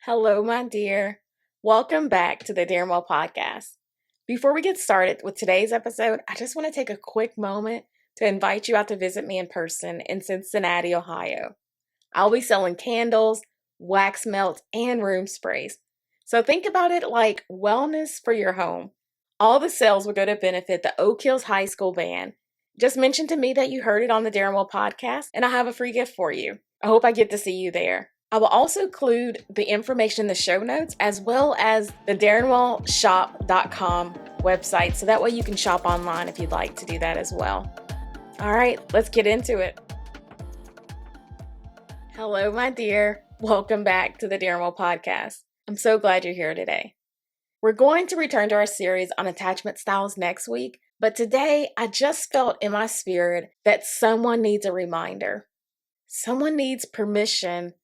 Hello, my dear. Welcome back to the Dear Well podcast. Before we get started with today's episode, I just want to take a quick moment to invite you out to visit me in person in Cincinnati, Ohio. I'll be selling candles, wax melts, and room sprays. So think about it like wellness for your home. All the sales will go to benefit the Oak Hills High School band. Just mention to me that you heard it on the Darren Well podcast, and I have a free gift for you. I hope I get to see you there. I will also include the information in the show notes as well as the darrenwellshop.com website, so that way you can shop online if you'd like to do that as well. All right, let's get into it. Hello, my dear. Welcome back to the Darren Well podcast. I'm so glad you're here today. We're going to return to our series on attachment styles next week, but today I just felt in my spirit that someone needs a reminder. Someone needs permission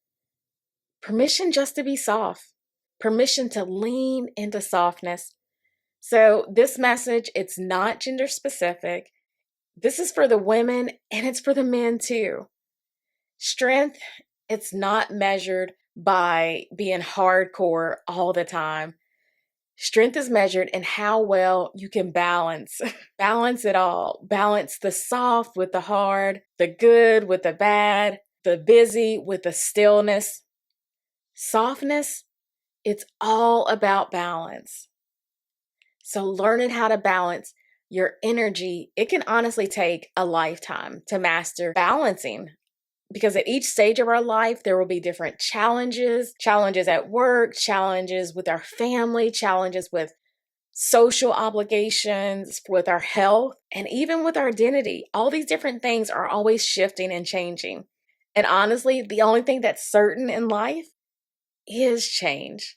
just to be soft, permission to lean into softness. So this message, it's not gender specific. This is for the women and it's for the men too. Strength, it's not measured by being hardcore all the time. Strength is measured in how well you can balance it all. Balance the soft with the hard, the good with the bad, the busy with the stillness. Softness, it's all about balance. So learning how to balance your energy, it can honestly take a lifetime to master balancing, because at each stage of our life, there will be different challenges at work, challenges with our family, challenges with social obligations, with our health, and even with our identity. All these different things are always shifting and changing. And honestly, the only thing that's certain in life is change.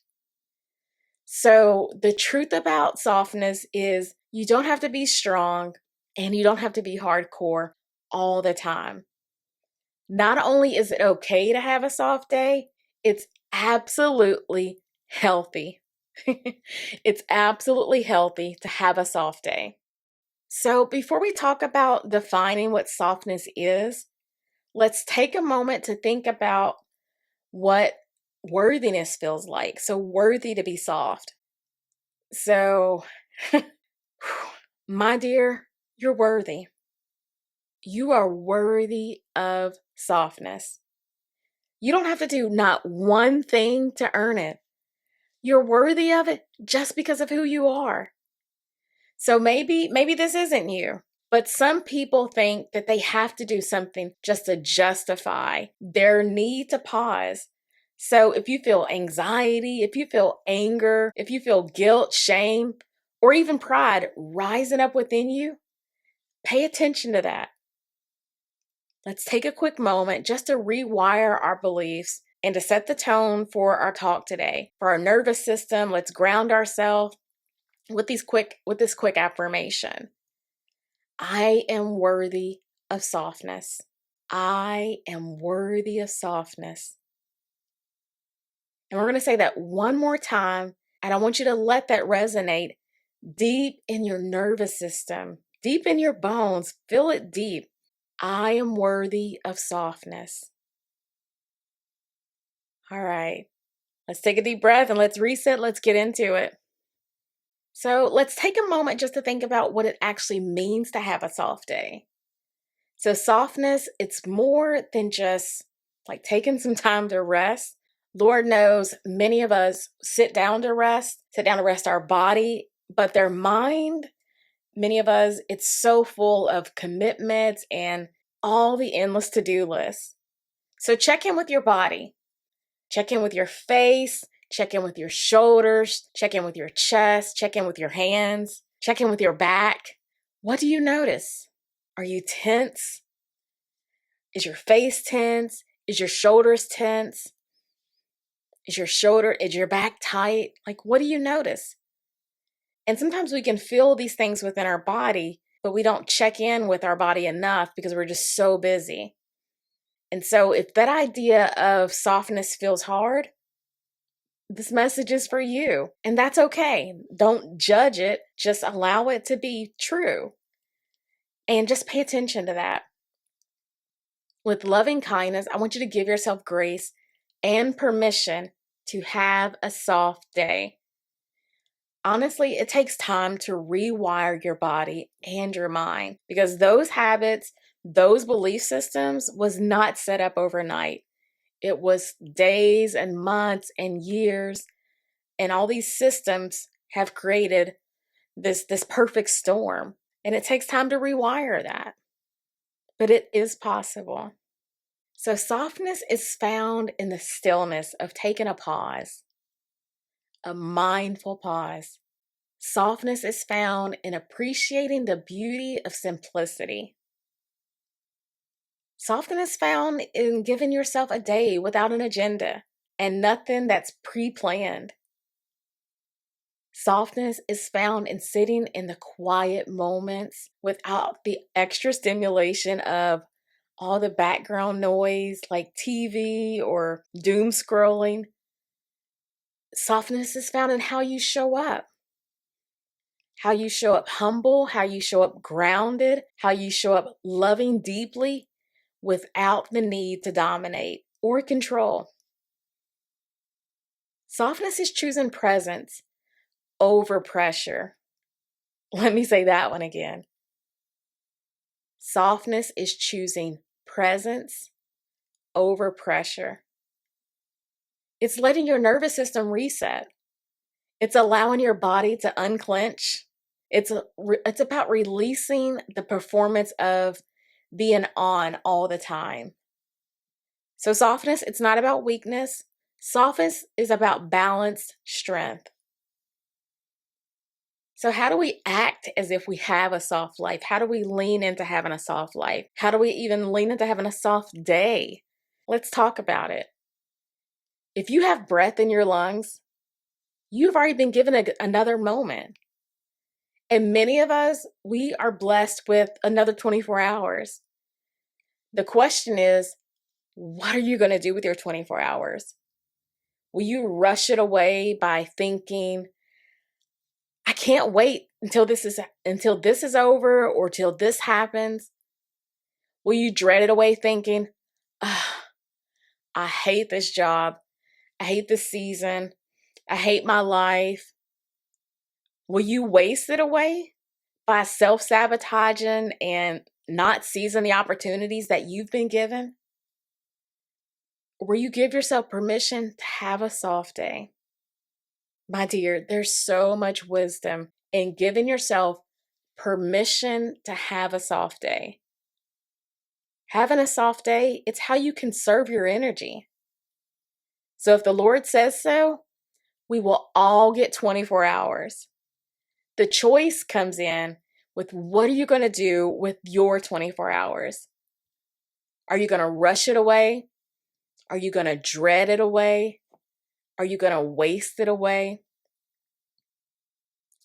So the truth about softness is you don't have to be strong and you don't have to be hardcore all the time. Not only is it okay to have a soft day, it's absolutely healthy. It's absolutely healthy to have a soft day. So before we talk about defining what softness is, let's take a moment to think about what worthiness feels like. So worthy to be soft. So, my dear, you're worthy. You are worthy of softness. You don't have to do not one thing to earn it. You're worthy of it just because of who you are. So maybe this isn't you, but some people think that they have to do something just to justify their need to pause. So if you feel anxiety, if you feel anger, if you feel guilt, shame, or even pride rising up within you, pay attention to that. Let's take a quick moment just to rewire our beliefs and to set the tone for our talk today. For our nervous system, let's ground ourselves with this quick affirmation. I am worthy of softness. I am worthy of softness. And we're going to say that one more time, and I want you to let that resonate deep in your nervous system, deep in your bones. Feel it deep. I am worthy of softness. All right, let's take a deep breath and let's reset. Let's get into it. So let's take a moment just to think about what it actually means to have a soft day. So softness, it's more than just like taking some time to rest. Lord knows many of us sit down to rest our body, but their mind, many of us, it's so full of commitments and all the endless to-do lists. So check in with your body. Check in with your face. Check in with your shoulders. Check in with your chest. Check in with your hands. Check in with your back. What do you notice? Are you tense? Is your face tense? Is your shoulders tense? Is your back tight? Like, what do you notice? And sometimes we can feel these things within our body, but we don't check in with our body enough because we're just so busy. And so if that idea of softness feels hard, this message is for you. And that's okay. Don't judge it. Just allow it to be true. And just pay attention to that. With loving kindness, I want you to give yourself grace and permission to have a soft day. Honestly, it takes time to rewire your body and your mind because those habits, those belief systems was not set up overnight. It was days and months and years, and all these systems have created this perfect storm, and it takes time to rewire that. But it is possible. So softness is found in the stillness of taking a pause, a mindful pause. Softness is found in appreciating the beauty of simplicity. Softness is found in giving yourself a day without an agenda and nothing that's pre-planned. Softness is found in sitting in the quiet moments without the extra stimulation of all the background noise like TV or doom scrolling. Softness is found in how you show up. How you show up humble, how you show up grounded, how you show up loving deeply without the need to dominate or control. Softness is choosing presence over pressure. Let me say that one again. Softness is choosing presence over pressure. It's letting your nervous system reset. It's allowing your body to unclench. It's about releasing the performance of being on all the time. So softness, it's not about weakness. Softness is about balanced strength. So how do we act as if we have a soft life? How do we lean into having a soft life? How do we even lean into having a soft day? Let's talk about it. If you have breath in your lungs, you've already been given another moment. And many of us, we are blessed with another 24 hours. The question is, what are you going to do with your 24 hours? Will you rush it away by thinking, I can't wait until this is over or till this happens? Will you dread it away thinking, I hate this job. I hate this season. I hate my life. Will you waste it away by self-sabotaging and not seizing the opportunities that you've been given? Or will you give yourself permission to have a soft day? My dear, there's so much wisdom in giving yourself permission to have a soft day. Having a soft day, it's how you conserve your energy. So if the Lord says so, we will all get 24 hours. The choice comes in with what are you going to do with your 24 hours? Are you going to rush it away? Are you going to dread it away? Are you going to waste it away?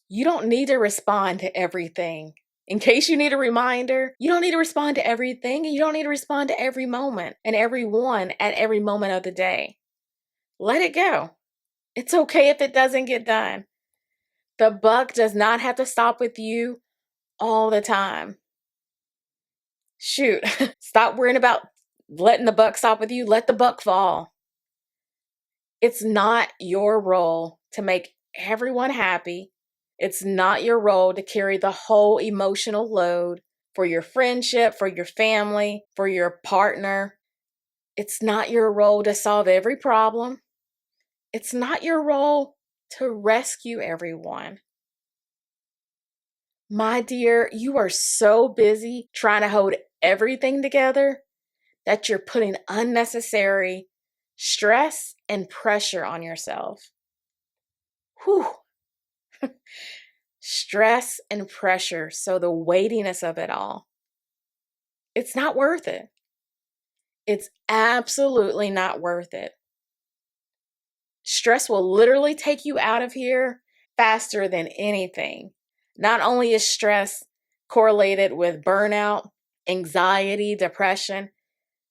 You don't need to respond to everything. In case you need a reminder, you don't need to respond to everything, and you don't need to respond to every moment and everyone at every moment of the day. Let it go. It's okay if it doesn't get done. The buck does not have to stop with you all the time. Shoot, stop worrying about letting the buck stop with you. Let the buck fall. It's not your role to make everyone happy. It's not your role to carry the whole emotional load for your friendship, for your family, for your partner. It's not your role to solve every problem. It's not your role to rescue everyone. My dear, you are so busy trying to hold everything together that you're putting unnecessary stress and pressure on yourself. Whew. Stress and pressure. So the weightiness of it all. It's not worth it. It's absolutely not worth it. Stress will literally take you out of here faster than anything. Not only is stress correlated with burnout, anxiety, depression,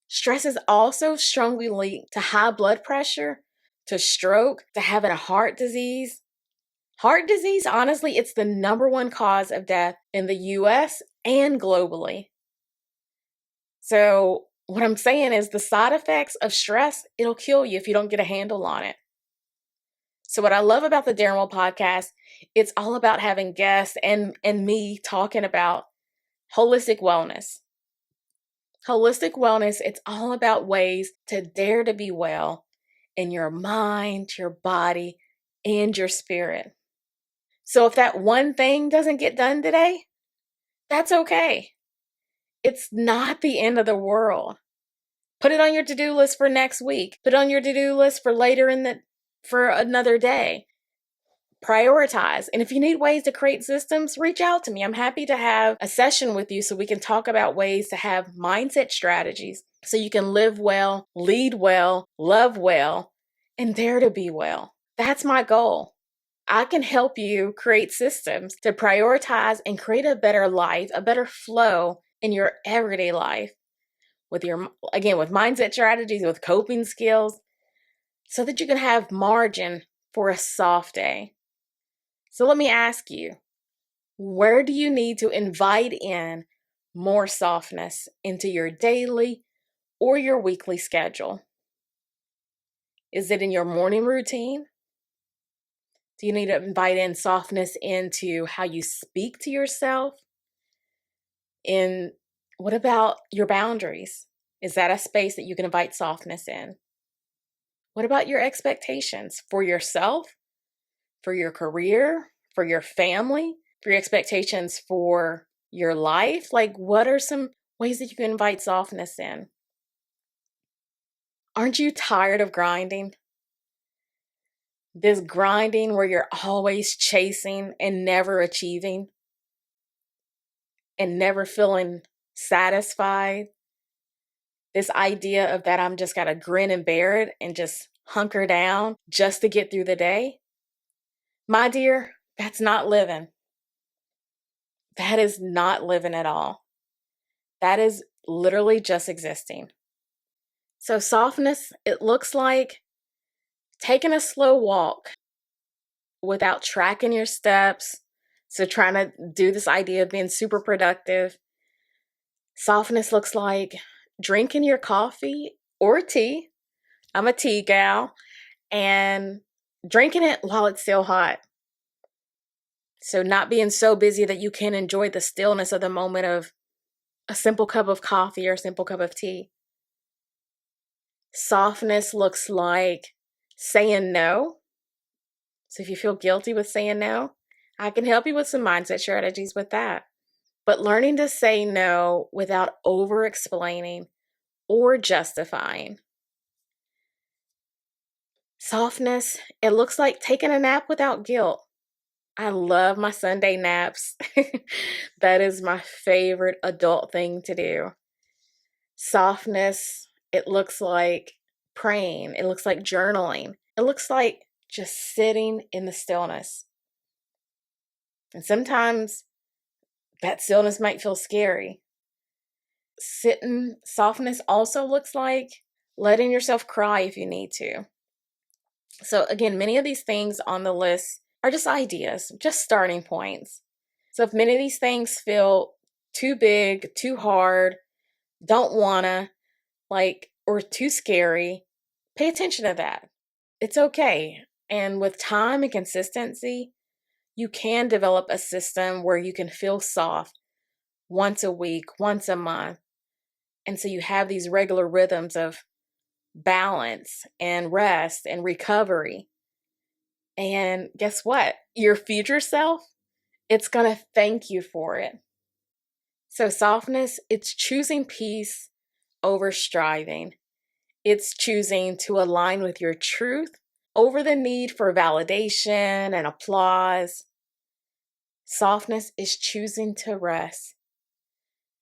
stress is also strongly linked to high blood pressure, to stroke, to having a heart disease. Heart disease, honestly, it's the number one cause of death in the US and globally. So what I'm saying is the side effects of stress, it'll kill you if you don't get a handle on it. So what I love about the Darren Will podcast, it's all about having guests and me talking about holistic wellness. Holistic wellness, it's all about ways to dare to be well in your mind, your body, and your spirit. So if that one thing doesn't get done today, that's okay. It's not the end of the world. Put it on your to-do list for next week. Put it on your to-do list for for another day. Prioritize. And if you need ways to create systems, reach out to me. I'm happy to have a session with you so we can talk about ways to have mindset strategies so you can live well, lead well, love well, and dare to be well. That's my goal. I can help you create systems to prioritize and create a better life, a better flow in your everyday life with with mindset strategies, with coping skills, so that you can have margin for a soft day. So let me ask you, where do you need to invite in more softness into your daily or your weekly schedule? Is it in your morning routine? Do you need to invite in softness into how you speak to yourself? What about your boundaries? Is that a space that you can invite softness in? What about your expectations for yourself, for your career, for your family, for your expectations for your life? Like, what are some ways that you can invite softness in? Aren't you tired of grinding? This grinding where you're always chasing and never achieving and never feeling satisfied. This idea of that I'm just got to grin and bear it and just hunker down just to get through the day. My dear, that's not living. That is not living at all. That is literally just existing. So softness, it looks like taking a slow walk without tracking your steps. So trying to do this idea of being super productive. Softness looks like drinking your coffee or tea. I'm a tea gal. And drinking it while it's still hot. So not being so busy that you can't enjoy the stillness of the moment of a simple cup of coffee or a simple cup of tea. Softness looks like saying no. So if you feel guilty with saying no, I can help you with some mindset strategies with that. But learning to say no without over-explaining or justifying. Softness, it looks like taking a nap without guilt. I love my Sunday naps. That is my favorite adult thing to do. Softness, it looks like praying. It looks like journaling. It looks like just sitting in the stillness. And sometimes that stillness might feel scary. Softness also looks like letting yourself cry if you need to. So again, many of these things on the list are just ideas, just starting points. So if many of these things feel too big, too hard, don't wanna, or too scary, pay attention to that. It's okay. And with time and consistency, you can develop a system where you can feel soft once a week, once a month. And so you have these regular rhythms of balance and rest and recovery. And guess what? Your future self, it's going to thank you for it. So softness, it's choosing peace over striving. It's choosing to align with your truth over the need for validation and applause. Softness is choosing to rest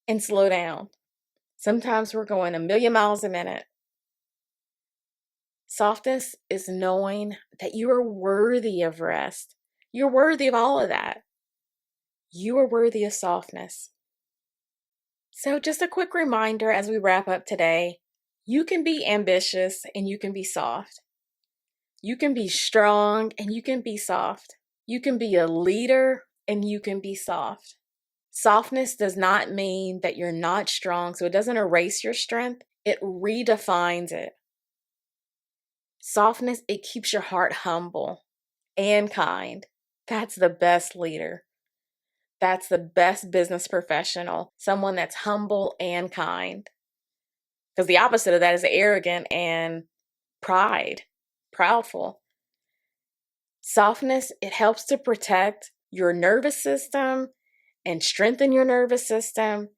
and slow down. Sometimes we're going a million miles a minute. Softness is knowing that you are worthy of rest. You're worthy of all of that. You are worthy of softness. So just a quick reminder as we wrap up today, you can be ambitious and you can be soft. You can be strong and you can be soft. You can be a leader and you can be soft. Softness does not mean that you're not strong, so it doesn't erase your strength. It redefines it. Softness, it keeps your heart humble. and kind. That's the best leader. That's the best business professional, someone that's humble and kind. Because the opposite of that is arrogant and proudful. Softness, it helps to protect your nervous system and strengthen your nervous system.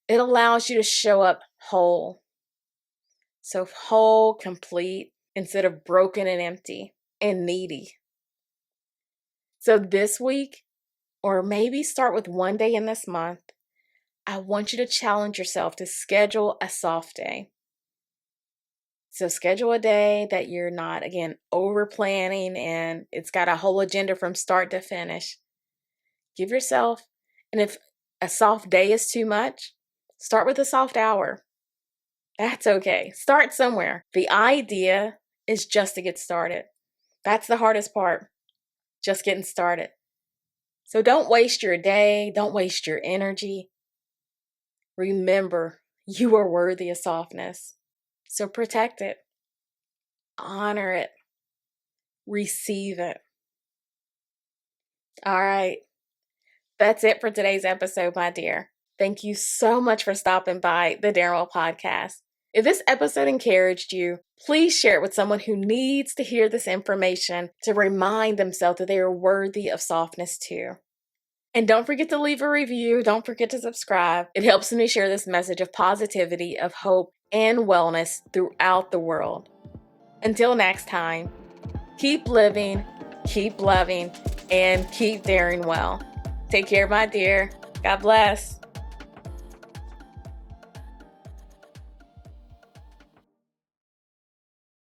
It allows you to show up whole. So whole, complete, instead of broken and empty and needy. So this week, or maybe start with one day in this month, I want you to challenge yourself to schedule a soft day. So schedule a day that you're not, again, over planning and it's got a whole agenda from start to finish. Give yourself, and if a soft day is too much, start with a soft hour. That's okay. Start somewhere. The idea is just to get started. That's the hardest part, just getting started. So don't waste your day. Don't waste your energy. Remember, you are worthy of softness. So protect it. Honor it. Receive it. All right. That's it for today's episode, my dear. Thank you so much for stopping by the Daryl Podcast. If this episode encouraged you, please share it with someone who needs to hear this information to remind themselves that they are worthy of softness too. And don't forget to leave a review. Don't forget to subscribe. It helps me share this message of positivity, of hope, and wellness throughout the world. Until next time, keep living, keep loving, and keep daring well. Take care, my dear. God bless.